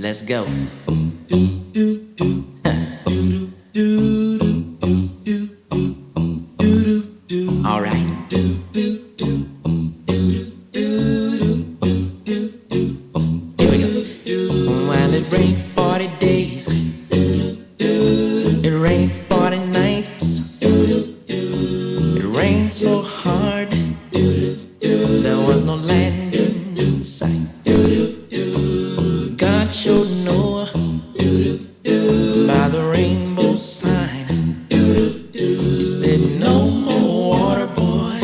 Let's go. All right. Here we go. While it rained 40 days, it rained 40 nights. It rained so hard, there was no land in sight. God showed Noah by the rainbow sign. He said, no more water, boy,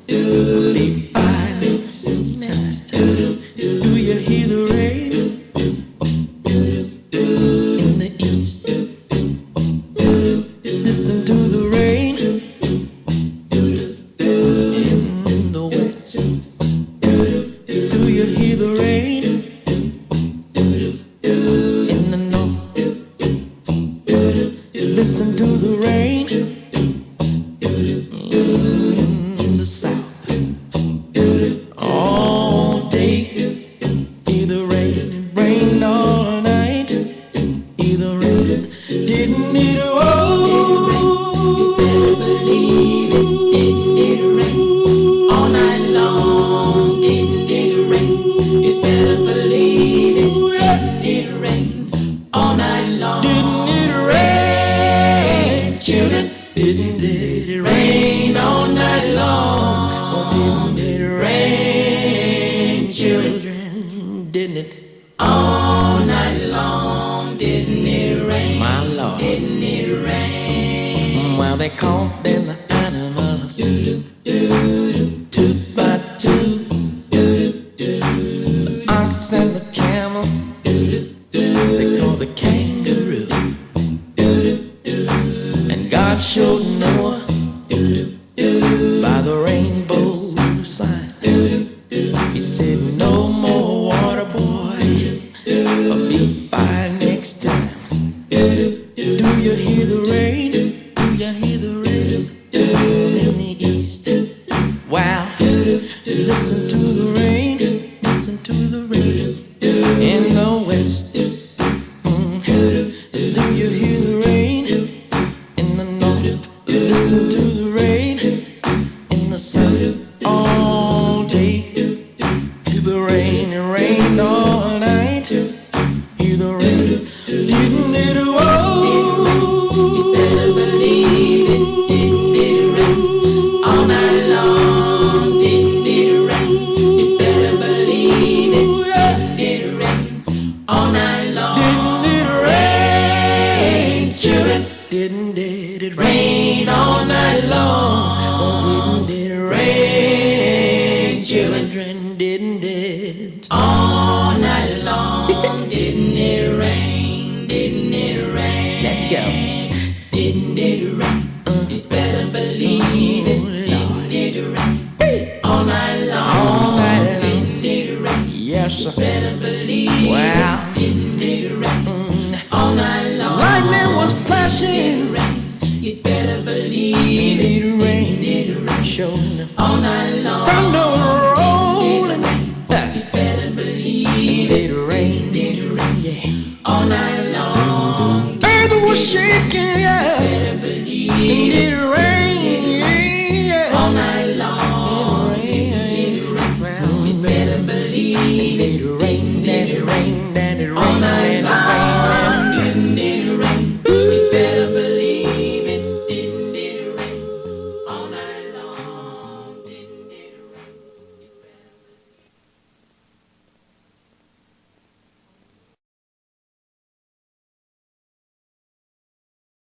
be fine next time. Do you hear the rain in the east? Listen to the rain in the west. Do you hear the rain in the north? Listen to the rain in the south. All day, hear the rain. It rained all night. Hear the rain. Didn't it? Believe it, didn't it rain all night long? Didn't it rain? You better believe it, didn't it rain all night long? Didn't it rain, children? Didn't it rain all night long? Oh, didn't it rain, children? Didn't it all night long? Didn't it rain, my Lord? Didn't it rain? Well, they caught them the animals, two by two, the ox and the camel, they called the kangaroo. And God showed Noah by the rainbow sign. He said, no more water, boy, I'll be fine next time. Do you hear the rain? Do you hear the rain in the east? Wow, listen to the rain, listen to the rain in the west. Do you hear the rain in the north? Listen to the rain in the south. All day, hear the rain. It rained all night. Hear the rain. Didn't it? You better believe it. Didn't it rain all night long? Didn't it rain? You better believe it. Didn't it rain all night long? Didn't it rain, children? Didn't it rain all night long? Oh, didn't it rain, children? Didn't it all night long? Didn't it rain? Didn't it rain? Let's go. Didn't it rain? You better believe it. Didn't it rain all night long? All night long. Didn't it rain? Yes, sir. You better believe it. Didn't it rain all night long? Lightning was flashing. You better believe it. Didn't it rain? Showing all night long. Thunder rolling. You better believe it. Didn't it rain? Yeah. All night long. Earth was shaking. Yeah. You better believe it. Didn't it rain? Yeah. All night long. Didn't it rain? You better believe